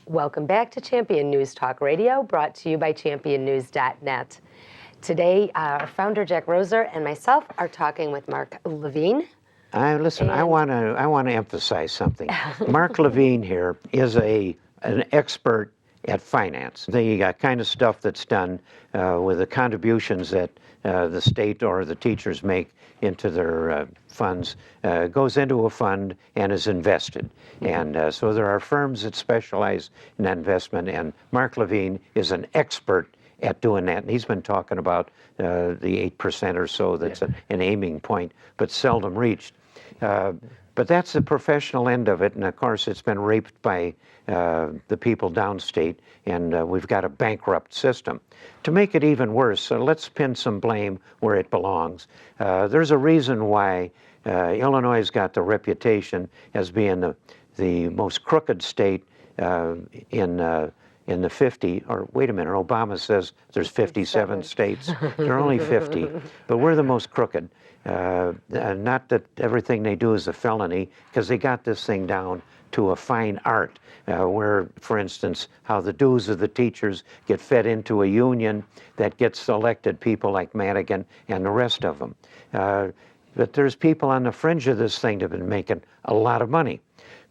Welcome back to Champion News Talk Radio, brought to you by championnews.net. Today, our founder, Jack Roeser, and myself are talking with Marc Levine. Listen, I want to emphasize something. Marc Levine here is an expert at finance. The kind of stuff that's done with the contributions that the state or the teachers make into their funds goes into a fund and is invested. And so there are firms that specialize in that investment, and Marc Levine is an expert at doing that. And he's been talking about the 8% or so that's an aiming point, but seldom reached. But that's the professional end of it, and of course it's been raped by the people downstate, and we've got a bankrupt system. To make it even worse, let's pin some blame where it belongs. There's a reason why Illinois got the reputation as being the most crooked state in the 50, or wait a minute, Obama says there's 57 states. There are only 50, but we're the most crooked. Not that everything they do is a felony, because they got this thing down to a fine art, where, for instance, how the dues of the teachers get fed into a union that gets elected people like Madigan and the rest of them. But there's people on the fringe of this thing that have been making a lot of money,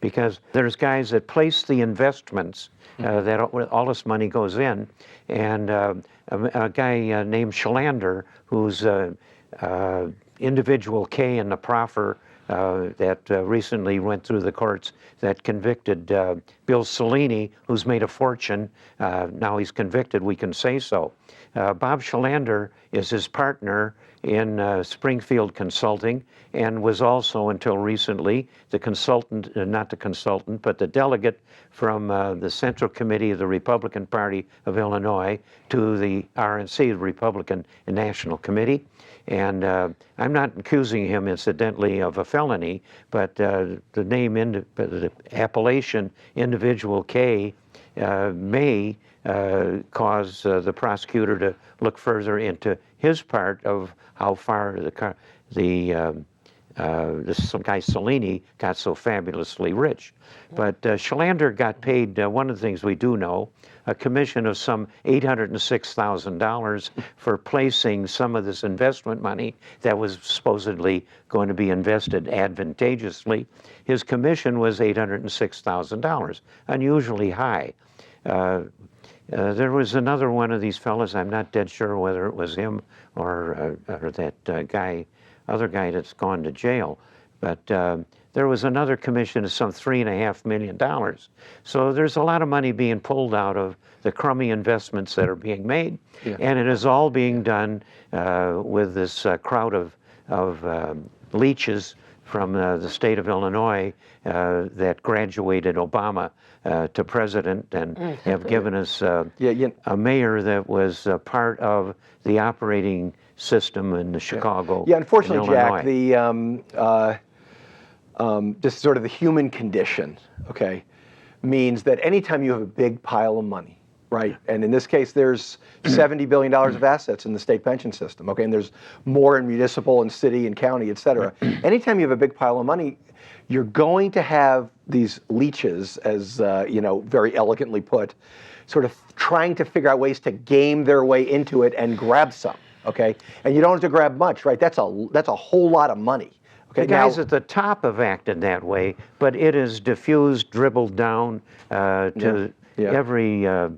because there's guys that place the investments that all this money goes in, and a guy named Schalander, who's individual K in the proffer that recently went through the courts that convicted Bill Cellini, who's made a fortune. Now he's convicted, we can say so. Bob Schalander is his partner in Springfield Consulting, and was also, until recently, the consultant, not the consultant, but the delegate from the Central Committee of the Republican Party of Illinois to the RNC, the Republican National Committee. And I'm not accusing him, incidentally, of a felony, but the name, the appellation Individual K may cause the prosecutor to look further into his part of how far some guy Cellini got so fabulously rich. But Schalander got paid, one of the things we do know, a commission of some $806,000 for placing some of this investment money that was supposedly going to be invested advantageously. His commission was $806,000, unusually high. There was another one of these fellas, I'm not dead sure whether it was him or that guy, other guy that's gone to jail, but there was another commission of some $3.5 million. So there's a lot of money being pulled out of the crummy investments that are being made, and it is all being done with this crowd of leeches from the state of Illinois that graduated Obama to president and have given us a mayor that was part of the operating system in the Chicago. Yeah, unfortunately, Jack, just sort of the human condition, okay, means that anytime you have a big pile of money, right, and in this case there's $70 billion of assets in the state pension system, okay, and there's more in municipal and city and county, et cetera. Anytime you have a big pile of money, you're going to have these leeches, as very elegantly put, sort of trying to figure out ways to game their way into it and grab some. Okay, and you don't have to grab much, right? That's a whole lot of money. Okay, the guys at the top have acted that way, but it is diffused, dribbled down to every, Yeah,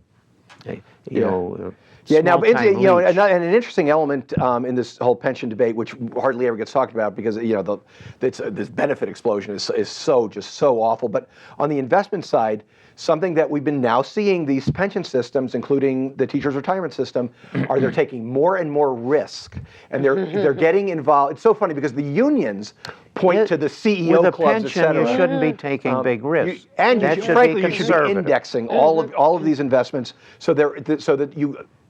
now, and an interesting element in this whole pension debate, which hardly ever gets talked about because this benefit explosion is so awful. But on the investment side, something that we've been now seeing, these pension systems, including the teachers' retirement system, they're taking more and more risk, and they're getting involved. It's so funny because the unions point to the CEO clubs, et cetera. With a pension, you shouldn't be taking big risks. Frankly, you should be indexing all of these investments so that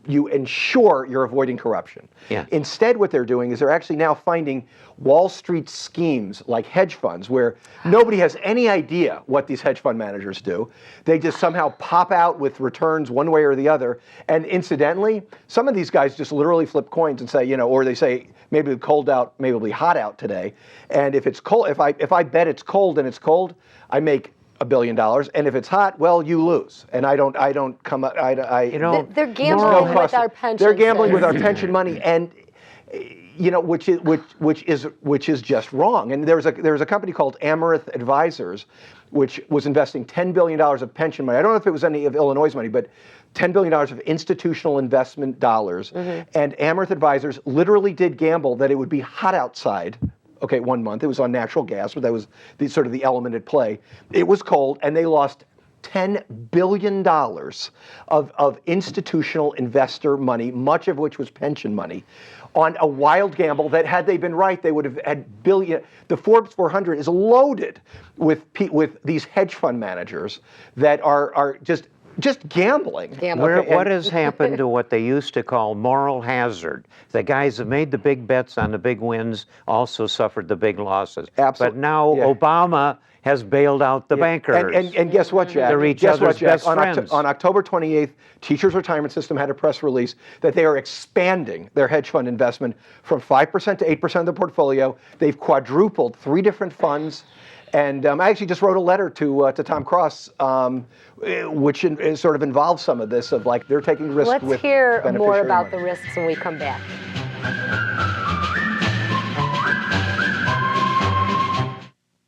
you ensure you're avoiding corruption. Yeah. Instead, what they're doing is they're actually now finding Wall Street schemes like hedge funds where nobody has any idea what these hedge fund managers do. They just somehow pop out with returns one way or the other. And incidentally, some of these guys just literally flip coins and say, or they say, maybe it's cold out, maybe it'll be hot out today. And if it's cold, if I bet it's cold and it's cold, I make $1 billion, and if it's hot, well, you lose. And I don't come. They're gambling with our pension. They're gambling with our pension money, and which is just wrong. And there was a company called Amaranth Advisors, which was investing $10 billion of pension money. I don't know if it was any of Illinois' money, but $10 billion of institutional investment dollars. And Amaranth Advisors literally did gamble that it would be hot outside. Okay, 1 month. It was on natural gas, but that was sort of the element at play. It was cold, and they lost $10 billion of institutional investor money, much of which was pension money, on a wild gamble that, had they been right, they would have had billion. The Forbes 400 is loaded with these hedge fund managers that are just gambling. What has happened to what they used to call moral hazard? The guys that made the big bets on the big wins also suffered the big losses. Absolutely. But now Obama has bailed out the bankers. And guess what, Jack? They're each other's best friends. On October 28th, Teachers Retirement System had a press release that they are expanding their hedge fund investment from 5% to 8% of the portfolio. They've quadrupled 3 different funds. And I actually just wrote a letter to Tom Cross, which sort of involves some of this, of like they're taking risks with Let's hear more beneficiary about money. the risks when we come back.